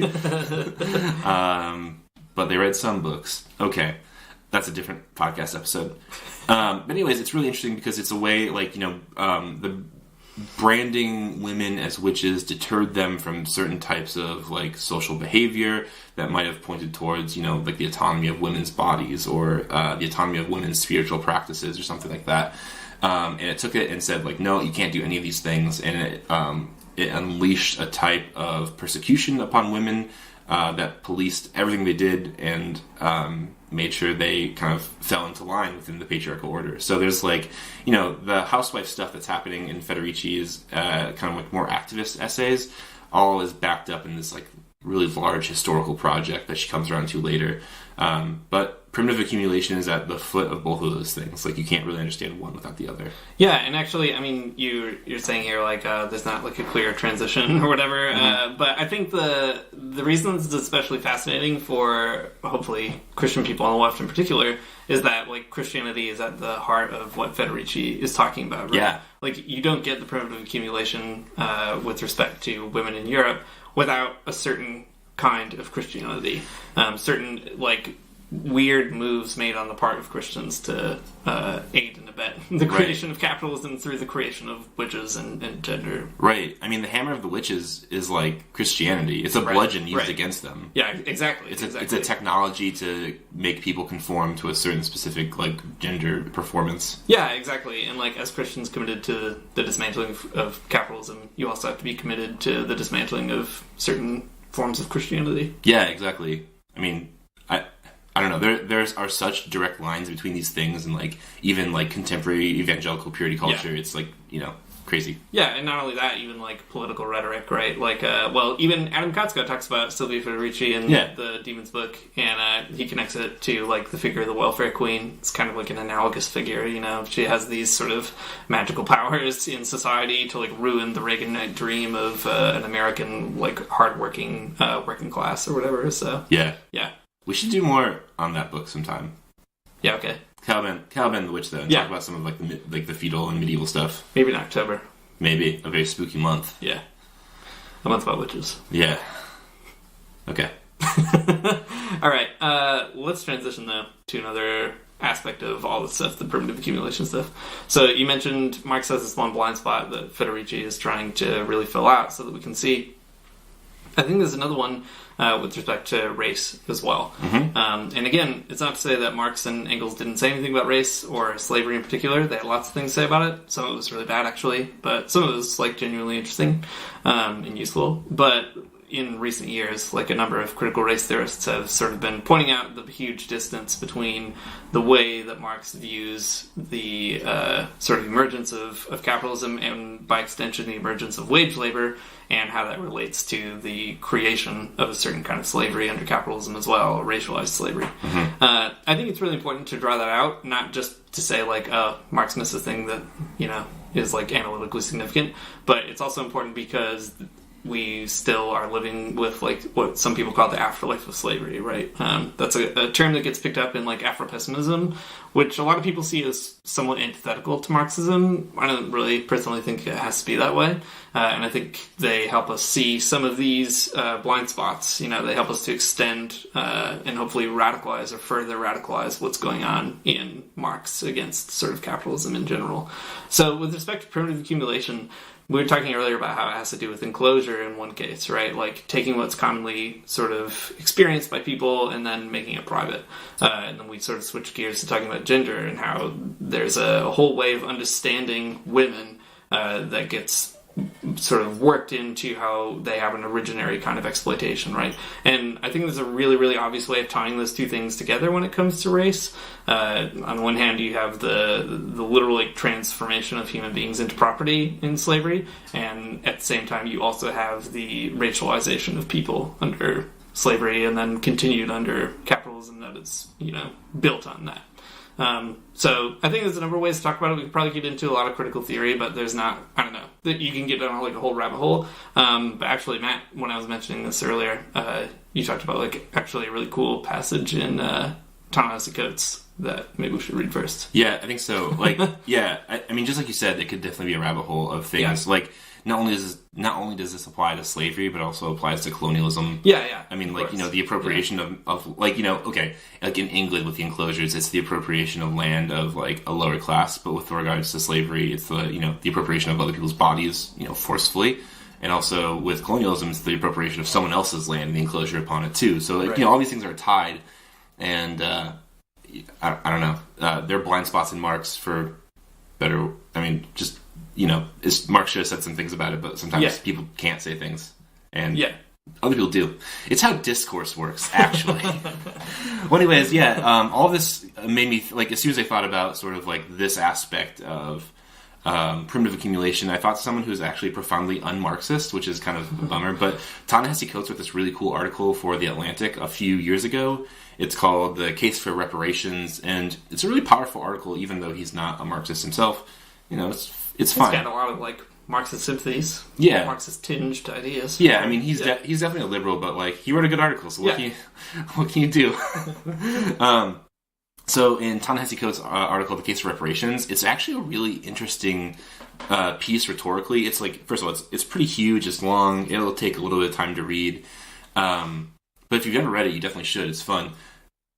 But they read some books. Okay. That's a different podcast episode. But anyways, it's really interesting because it's a way, like, the branding women as witches deterred them from certain types of, like, social behavior that might have pointed towards, like the autonomy of women's bodies or the autonomy of women's spiritual practices or something like that. And it took it and said, like, no, you can't do any of these things. And it unleashed a type of persecution upon women that policed everything they did and made sure they kind of fell into line within the patriarchal order. So there's, like, the housewife stuff that's happening in Federici's kind of like more activist essays, all is backed up in this, like, really large historical project that she comes around to later. But primitive accumulation is at the foot of both of those things. Like, you can't really understand one without the other. Yeah, and actually, I mean, you're saying here, like, there's not, like, a clear transition or whatever, mm-hmm. But I think the reason this is especially fascinating for, hopefully, Christian people on the left in particular, is that, like, Christianity is at the heart of what Federici is talking about, right? Yeah. Like, you don't get the primitive accumulation with respect to women in Europe without a certain kind of Christianity. Certain, like, weird moves made on the part of Christians to aid and abet the creation of capitalism through the creation of witches and gender. Right. I mean, the hammer of the witches is like Christianity. It's a bludgeon used against them. Yeah, exactly. It's a technology to make people conform to a certain specific, like, gender performance. Yeah, exactly. And, like, as Christians committed to the dismantling of capitalism, you also have to be committed to the dismantling of certain forms of Christianity. Yeah, exactly. I mean, I don't know. There are such direct lines between these things, and like even like contemporary evangelical purity culture. Yeah. It's like, crazy. Yeah, and not only that, even like political rhetoric, right? Like, even Adam Kotsko talks about Sylvia Federici in the Demons book, and he connects it to like the figure of the welfare queen. It's kind of like an analogous figure. She has these sort of magical powers in society to like ruin the Reaganite dream of an American like hardworking working class or whatever. So yeah. We should do more on that book sometime. Yeah, okay. Caliban the Witch, though, and talk about some of like the feudal and medieval stuff. Maybe in October. Maybe. A very spooky month. Yeah. A month about witches. Yeah. Okay. All right. Let's transition, though, to another aspect of all this stuff, the primitive accumulation stuff. So you mentioned, Mike says this one blind spot that Federici is trying to really fill out so that we can see I think there's another one with respect to race as well. And again, it's not to say that Marx and Engels didn't say anything about race or slavery in particular. They had lots of things to say about it. Some of it was really bad, actually, but some of it was like genuinely interesting and useful. But in recent years, like a number of critical race theorists have sort of been pointing out the huge distance between the way that Marx views the sort of emergence of capitalism and, by extension, the emergence of wage labor, and how that relates to the creation of a certain kind of slavery under capitalism as well, racialized slavery. I think it's really important to draw that out, not just to say, like, Marx missed a thing that, is, like, analytically significant, but it's also important because we still are living with, like, what some people call the afterlife of slavery, right? That's a term that gets picked up in, like, Afro-pessimism, which a lot of people see as somewhat antithetical to Marxism. I don't really personally think it has to be that way. And I think they help us see some of these blind spots. They help us to extend and hopefully radicalize or further radicalize what's going on in Marx against sort of capitalism in general. So with respect to primitive accumulation, we were talking earlier about how it has to do with enclosure in one case, right? Like taking what's commonly sort of experienced by people and then making it private. And then we sort of switch gears to talking about gender and how there's a whole way of understanding women that gets sort of worked into how they have an originary kind of exploitation, right? And I think there's a really, really obvious way of tying those two things together when it comes to race. On the one hand, you have the literal like, transformation of human beings into property in slavery, and at the same time, you also have the racialization of people under slavery and then continued under capitalism that is, built on that. So I think there's a number of ways to talk about it. We could probably get into a lot of critical theory, but there's not, I don't know, that you can get down like a whole rabbit hole. But actually, Matt, when I was mentioning this earlier, you talked about like actually a really cool passage in Ta-Nehisi Coates that maybe we should read first. Yeah, I think so. Like, yeah, I mean, just like you said, it could definitely be a rabbit hole of things. Yeah. Like, not only does this apply to slavery, but also applies to colonialism. Yeah. I mean, like, the appropriation of like, okay, like in England with the enclosures, it's the appropriation of land of, like, a lower class, but with regards to slavery, it's the, the appropriation of other people's bodies, forcefully. And also with colonialism, it's the appropriation of someone else's land and the enclosure upon it, too. So, like, all these things are tied, and, I don't know, there are blind spots in Marx for better, I mean, just... Marx should have said some things about it, but sometimes people can't say things. And other people do. It's how discourse works, actually. Well, anyways, all this made me, like, as soon as I thought about sort of, like, this aspect of primitive accumulation, I thought someone who's actually profoundly un-Marxist, which is kind of a bummer, but Ta-Nehisi Coates wrote this really cool article for The Atlantic a few years ago. It's called The Case for Reparations, and it's a really powerful article, even though he's not a Marxist himself. It's fine. He's got a lot of, like, Marxist sympathies. Yeah. Marxist-tinged ideas. Yeah, I mean, he's definitely a liberal, but, like, he wrote a good article, so what can you do? So in Ta-Nehisi Coates' article, The Case for Reparations, it's actually a really interesting piece rhetorically. It's, like, first of all, it's pretty huge, it's long, it'll take a little bit of time to read. But if you've never read it, you definitely should. It's fun.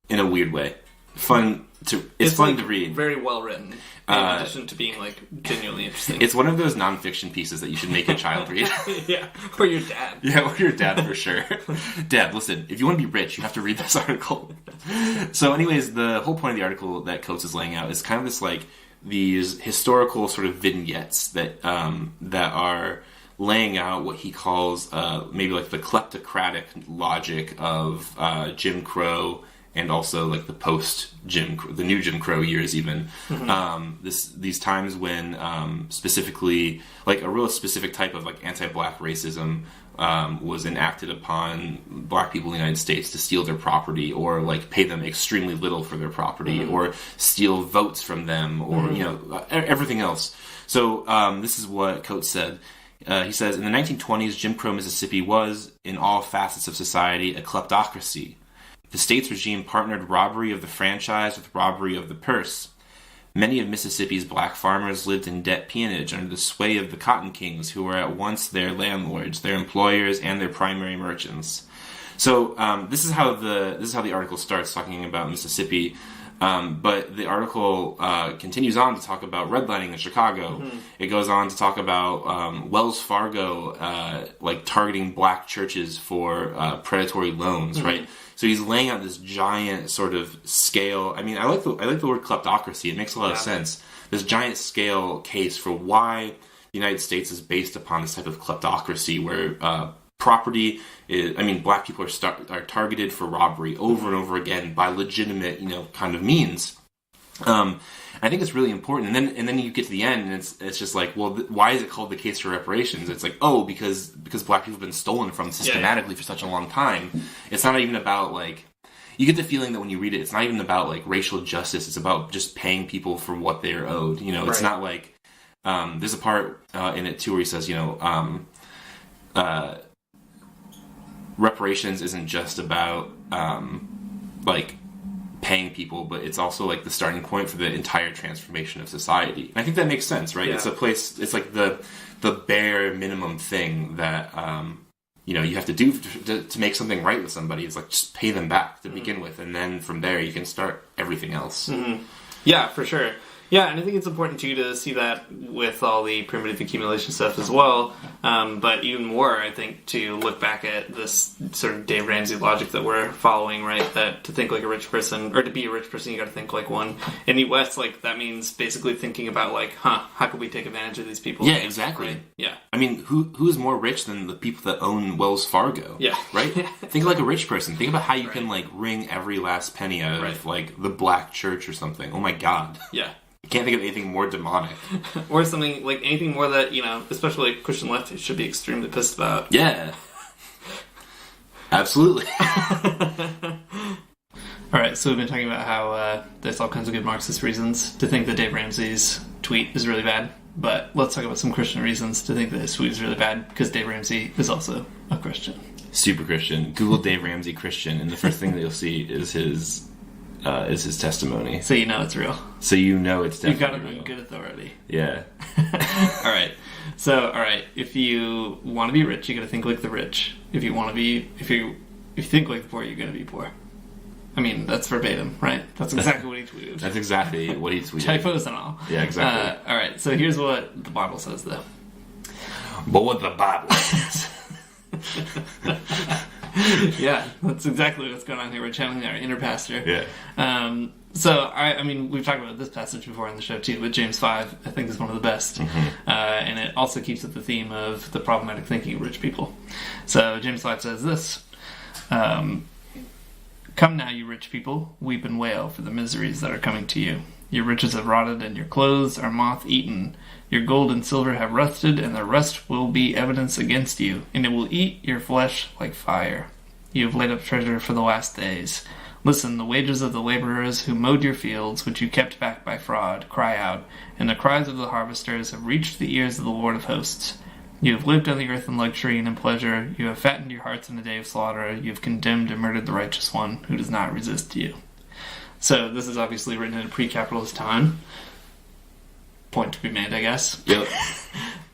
In a weird way. It's fun to read. Very well written. In addition to being, like, genuinely interesting. It's one of those nonfiction pieces that you should make a child read. Yeah, or your dad. Yeah, or your dad, for sure. Dad, listen, if you want to be rich, you have to read this article. So anyways, the whole point of the article that Coates is laying out is kind of this, like, these historical sort of vignettes that are laying out what he calls maybe, like, the kleptocratic logic of Jim Crow, and also like the the new Jim Crow years, even these times when specifically like a real specific type of like anti-black racism was enacted upon black people in the United States to steal their property or like pay them extremely little for their property or steal votes from them or everything else. So this is what Coates said. He says, in the 1920s, Jim Crow Mississippi was, in all facets of society, a kleptocracy. The state's regime partnered robbery of the franchise with robbery of the purse. Many of Mississippi's black farmers lived in debt peonage under the sway of the cotton kings, who were at once their landlords, their employers, and their primary merchants. So this is how the article starts, talking about Mississippi. But the article continues on to talk about redlining in Chicago. Mm-hmm. It goes on to talk about Wells Fargo like targeting black churches for predatory loans, mm-hmm. right? So he's laying out this giant sort of scale. I mean, I like the word kleptocracy. It makes a lot of sense. This giant scale case for why the United States is based upon this type of kleptocracy, where property is, I mean, black people are targeted for robbery over and over again by legitimate, kind of means. I think it's really important. And then you get to the end, and it's just like, well, why is it called the case for reparations? It's like, oh, because black people have been stolen from systematically for such a long time. It's not even about, like, you get the feeling that when you read it, it's not even about, like, racial justice. It's about just paying people for what they're owed. It's not like, there's a part in it too where he says, reparations isn't just about like paying people, but it's also like the starting point for the entire transformation of society. And I think that makes sense, right? Yeah. It's a place. It's like the bare minimum thing that you have to do to make something right with somebody. It's like just pay them back to mm-hmm. begin with, and then from there you can start everything else. Mm-hmm. Yeah, for sure. Yeah, and I think it's important, too, to see that with all the primitive accumulation stuff as well. But even more, I think, to look back at this sort of Dave Ramsey logic that we're following, right? That to think like a rich person, or to be a rich person, you got to think like one. In the West, like, that means basically thinking about, like, how can we take advantage of these people? Yeah, exactly. Right? Yeah. I mean, who's more rich than the people that own Wells Fargo? Yeah. Right? Think like a rich person. Think about how you can, like, wring every last penny out of, like, the black church or something. Oh, my God. Yeah. Can't think of anything more demonic. Or something, like, anything more that, especially like Christian leftists should be extremely pissed about. Yeah. Absolutely. Alright, so we've been talking about how there's all kinds of good Marxist reasons to think that Dave Ramsey's tweet is really bad. But let's talk about some Christian reasons to think that his tweet is really bad, because Dave Ramsey is also a Christian. Super Christian. Google Dave Ramsey Christian, and the first thing that you'll see is his testimony. So you know it's real. So you know it's definitely real. You've got it on good authority. Yeah. Alright. So, if you want to be rich, you got to think like the rich. If you think like the poor, you're going to be poor. I mean, that's verbatim, right? That's exactly what he tweeted. That's exactly what he tweeted. Typos and all. Yeah, exactly. Alright, so here's what the Bible says, though. But what the Bible says. Yeah, that's exactly what's going on here. We're channeling our inner pastor. Yeah. So, I mean, we've talked about this passage before on the show, too, but James 5, I think, is one of the best. Mm-hmm. And it also keeps with the theme of the problematic thinking of rich people. So, James 5 says this, Come now, you rich people, weep and wail for the miseries that are coming to you. Your riches have rotted, and your clothes are moth-eaten. Your gold and silver have rusted, and the rust will be evidence against you, and it will eat your flesh like fire. You have laid up treasure for the last days. Listen, the wages of the laborers who mowed your fields, which you kept back by fraud, cry out, and the cries of the harvesters have reached the ears of the Lord of hosts. You have lived on the earth in luxury and in pleasure. You have fattened your hearts in a day of slaughter. You have condemned and murdered the righteous one who does not resist you. So this is obviously written in a pre-capitalist time. Point to be made, I guess. Yep.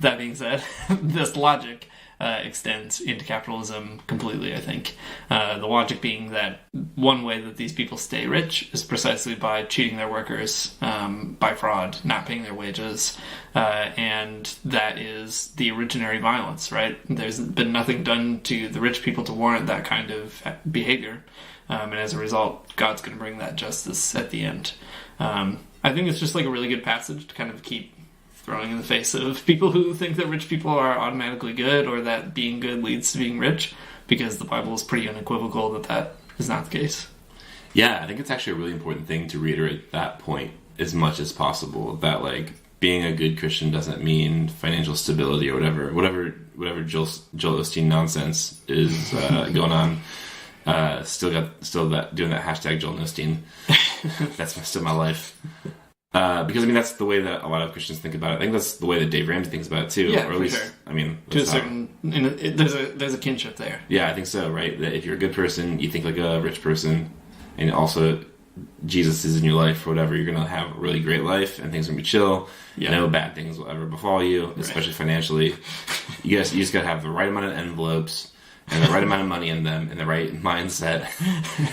That being said, this logic extends into capitalism completely, I think. The logic being that one way that these people stay rich is precisely by cheating their workers, by fraud, not paying their wages, and that is the originary violence, right? There's been nothing done to the rich people to warrant that kind of behavior, and as a result, God's going to bring that justice at the end. I think it's just like a really good passage to kind of keep throwing in the face of people who think that rich people are automatically good, or that being good leads to being rich, because the Bible is pretty unequivocal that that is not the case. Yeah, I think it's actually a really important thing to reiterate that point as much as possible, that like being a good Christian doesn't mean financial stability or whatever Joel Osteen nonsense is going on. Still doing that hashtag Joel Osteen. That's still my life. Because I mean that's the way that a lot of Christians think about it. I think that's the way that Dave Ramsey thinks about it too. Yeah, or at least, sure. I mean, to a certain, there's a kinship there. Yeah, I think so. Right, that if you're a good person, you think like a rich person, and also Jesus is in your life or whatever, you're gonna have a really great life and things are gonna be chill. Yeah. No bad things will ever befall you, especially financially. You just gotta have the right amount of envelopes, and the right amount of money in them and the right mindset,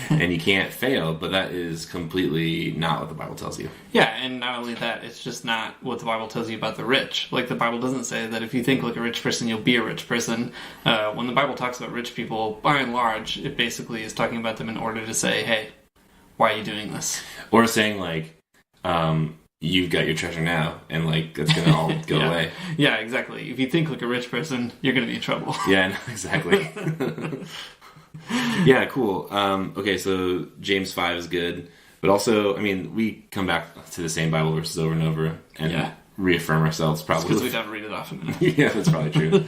and you can't fail. But that is completely not what the Bible tells you. Yeah, and not only that, it's just not what the Bible tells you about the rich. Like, the Bible doesn't say that if you think like a rich person, you'll be a rich person. When the Bible talks about rich people, by and large, it basically is talking about them in order to say, hey, why are you doing this? Or saying, like, you've got your treasure now, and, like, that's going to all go away. Yeah, exactly. If you think like a rich person, you're going to be in trouble. Yeah, no, exactly. Yeah, cool. Okay, so James 5 is good. But also, I mean, we come back to the same Bible verses over and over and reaffirm ourselves, probably. Because we don't read it often. Yeah, that's probably true.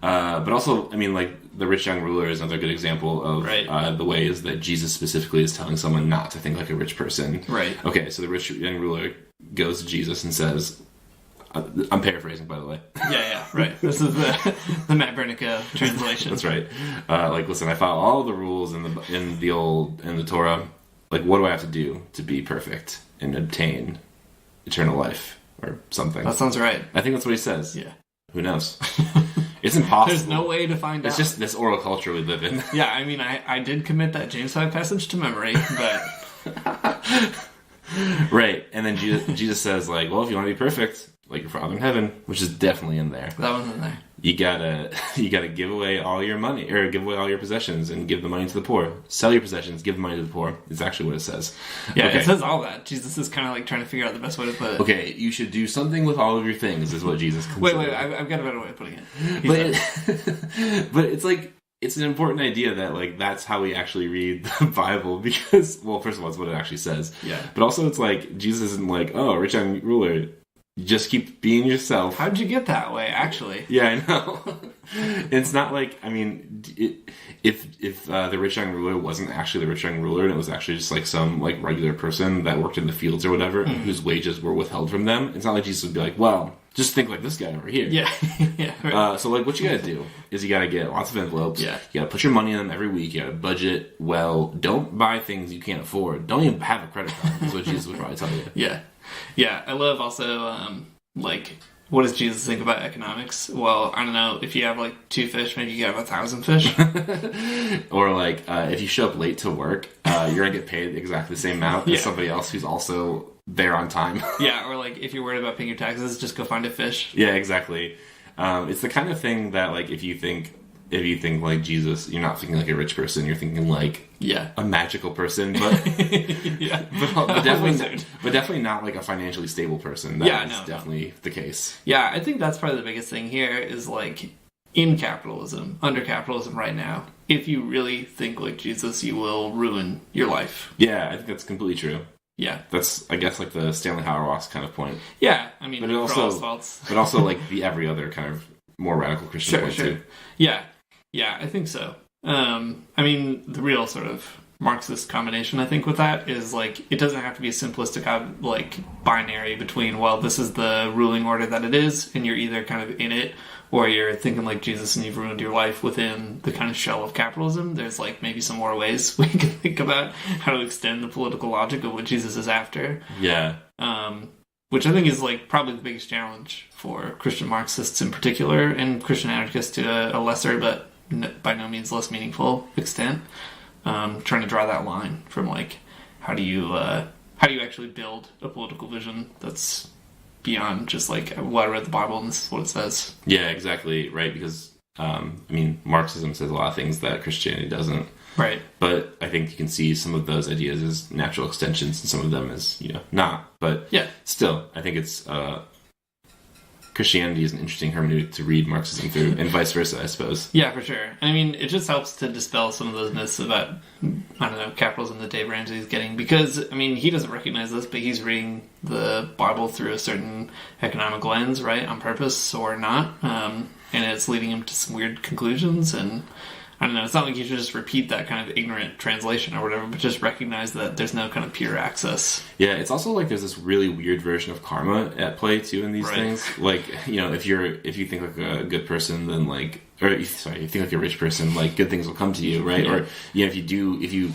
But also, I mean, like, the rich young ruler is another good example of the ways that Jesus specifically is telling someone not to think like a rich person. Right. Okay, so the rich young ruler goes to Jesus and says, I'm paraphrasing, by the way. Yeah, right. This is the Matt Bernica translation. That's right. Like, listen, I follow all the rules in the Torah. Like, what do I have to do to be perfect and obtain eternal life or something? That sounds right. I think that's what he says. Yeah. Who knows? It's impossible. There's no way to find out. It's just this oral culture we live in. Yeah, I mean, I did commit that James 5 passage to memory, but... Right, and then Jesus says, like, well, if you want to be perfect, like your Father in heaven, which is definitely in there. That one's in there. You gotta give away all your money, or give away all your possessions, and give the money to the poor. Sell your possessions, give the money to the poor. It's actually what it says. Yeah, okay. It says all that. Jesus is kind of like trying to figure out the best way to put it. Okay, you should do something with all of your things, is what Jesus considers. Wait, I've got a better way of putting it. But it's like, it's an important idea that, like, that's how we actually read the Bible, because, well, first of all, it's what it actually says. Yeah. But also, it's like, Jesus isn't like, oh, rich young ruler, just keep being yourself. How'd you get that way, actually? Yeah, I know. It's not like, I mean, if the rich young ruler wasn't actually the rich young ruler, and it was actually just like some like regular person that worked in the fields or whatever, whose wages were withheld from them, it's not like Jesus would be like, well, just think like this guy over here. Yeah. Yeah. Right. So like, what you gotta do is you gotta get lots of envelopes. Yeah. You gotta put your money in them every week. You gotta budget well. Don't buy things you can't afford. Don't even have a credit card. That's what Jesus would probably tell you. Yeah. Yeah. I love also, like, what does Jesus think about economics? Well, I don't know. If you have like 2 fish, maybe you have 1,000 fish. Or like, if you show up late to work, you're gonna get paid exactly the same amount as somebody else who's also there on time. Yeah, or like, if you're worried about paying your taxes, just go find a fish. Yeah, exactly. It's the kind of thing that, like, if you think like Jesus, you're not thinking like a rich person. You're thinking like a magical person, but but definitely not like a financially stable person. That's definitely the case. Yeah, I think that's probably the biggest thing here is like, in capitalism, under capitalism right now, if you really think like Jesus, you will ruin your life. Yeah, I think that's completely true. Yeah, that's, I guess, like the Stanley Hauerwas kind of point. Yeah, I mean, but also like the every other kind of more radical Christian point too. Yeah, I think so. I mean, the real sort of Marxist combination, I think, with that is like, it doesn't have to be a simplistic like binary between, well, this is the ruling order that it is, and you're either kind of in it, or you're thinking like Jesus and you've ruined your life within the kind of shell of capitalism. There's like maybe some more ways we can think about how to extend the political logic of what Jesus is after. Yeah. Which I think is like probably the biggest challenge for Christian Marxists in particular, and Christian anarchists to a lesser but by no means less meaningful extent. Trying to draw that line from like, how do you actually build a political vision that's beyond just like, well, I read the Bible and this is what it says. Yeah, exactly, right, because I mean, Marxism says a lot of things that Christianity doesn't. Right. But I think you can see some of those ideas as natural extensions and some of them as, not. But still, I think it's Christianity is an interesting hermeneutic to read Marxism through, and vice versa, I suppose. Yeah, for sure. I mean, it just helps to dispel some of those myths about, I don't know, capitalism that Dave Ramsey is getting, because, I mean, he doesn't recognize this, but he's reading the Bible through a certain economic lens, right, on purpose or not, and it's leading him to some weird conclusions, and I don't know, it's not like you should just repeat that kind of ignorant translation or whatever, but just recognize that there's no kind of pure access. Yeah, it's also like there's this really weird version of karma at play too in these things. Like, if you think like a good person, then like, or you think like a rich person, like good things will come to you, right? Yeah. Or if you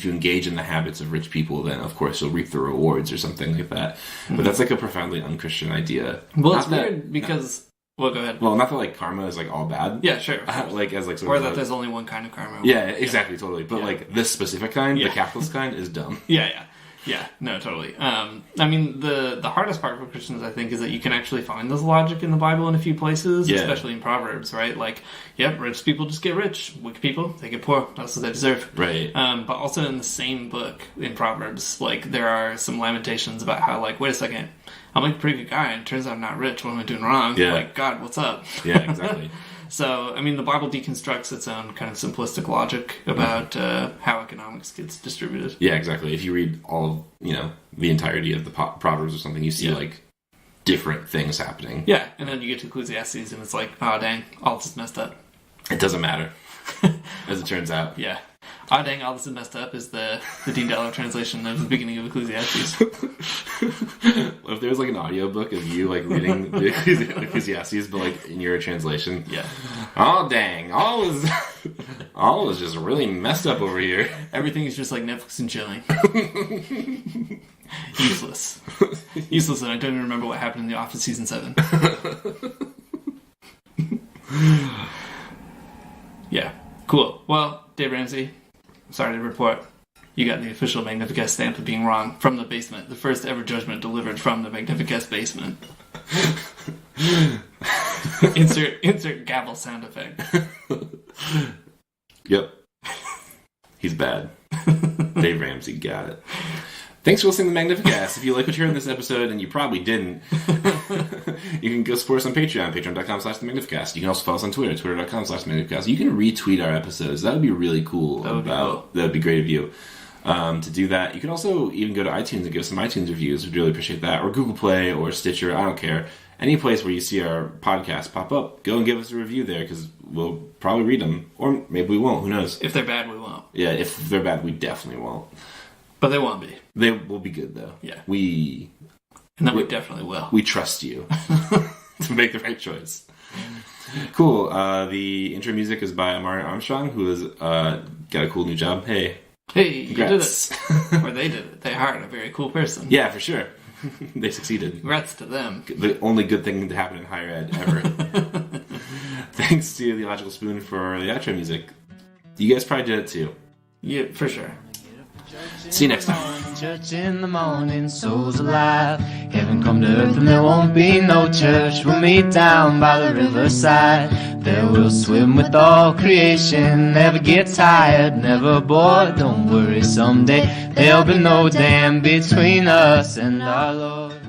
engage in the habits of rich people, then of course you'll reap the rewards or something like that. Mm-hmm. But that's like a profoundly unchristian idea. Well, it's weird because Well, go ahead. Well, not that like karma is like all bad. Yeah, sure. Like as like sort or of that like, there's only one kind of karma. Yeah, exactly, totally. But like this specific kind, Yeah. the capitalist kind, is dumb. Yeah, no, totally. I mean, the hardest part for Christians, I think, is that you can actually find this logic in the Bible in a few places, especially in Proverbs, right? Like, yep, rich people just get rich. Wicked people, they get poor. That's what they deserve. Right. But also in the same book, in Proverbs, like, there are some lamentations about how, like, wait a second, I'm like a pretty good guy, and it turns out I'm not rich. What am I doing wrong? Yeah. Like, God, what's up? Yeah, exactly. So, I mean, the Bible deconstructs its own kind of simplistic logic about how economics gets distributed. Yeah, exactly. If you read all of, the entirety of the Proverbs or something, you see, like, different things happening. Yeah, and then you get to Ecclesiastes, and it's like, oh, dang, all this is messed up. It doesn't matter, as it turns out. Yeah. Oh, dang, all this is messed up is the Dean Dollar translation of the beginning of Ecclesiastes. If there was, like, an audiobook of you, like, reading the Ecclesiastes, but, like, in your translation. Yeah. Oh, dang, all is just really messed up over here. Everything is just like Netflix and chilling. Useless. Useless, and I don't even remember what happened in The Office Season 7. Yeah. Cool. Well, Dave Ramsey, sorry to report, you got the official Magnificast stamp of being wrong from the basement. The first ever judgment delivered from the Magnificast basement. Insert gavel sound effect. Yep. He's bad. Dave Ramsey got it. Thanks for listening to Magnificast. If you like what you heard in this episode, and you probably didn't, you can go support us on Patreon, patreon.com/themagnificast. You can also follow us on Twitter, twitter.com/magnificast. You can retweet our episodes. That would be really cool. That would be great of you. To do that, you can also even go to iTunes and give us some iTunes reviews. We'd really appreciate that. Or Google Play or Stitcher. I don't care. Any place where you see our podcast pop up, go and give us a review there, because we'll probably read them. Or maybe we won't. Who knows? If they're bad, we won't. Yeah, if they're bad, we definitely won't. But they won't be. They will be good, though. Yeah. We definitely will. We trust you to make the right choice. Cool. The intro music is by Amari Armstrong, who has got a cool new job. Hey, congrats. You did it. Or they did it. They hired a very cool person. Yeah, for sure. They succeeded. Congrats to them. The only good thing to happen in higher ed ever. Thanks to The Illogical Spoon for the outro music. You guys probably did it too. Yeah, for sure. See you next time. Church in the morning, souls alive. Heaven come to earth and there won't be no church. We'll meet down by the riverside. There we'll swim with all creation. Never get tired, never bored. Don't worry, someday there'll be no dam between us and our Lord.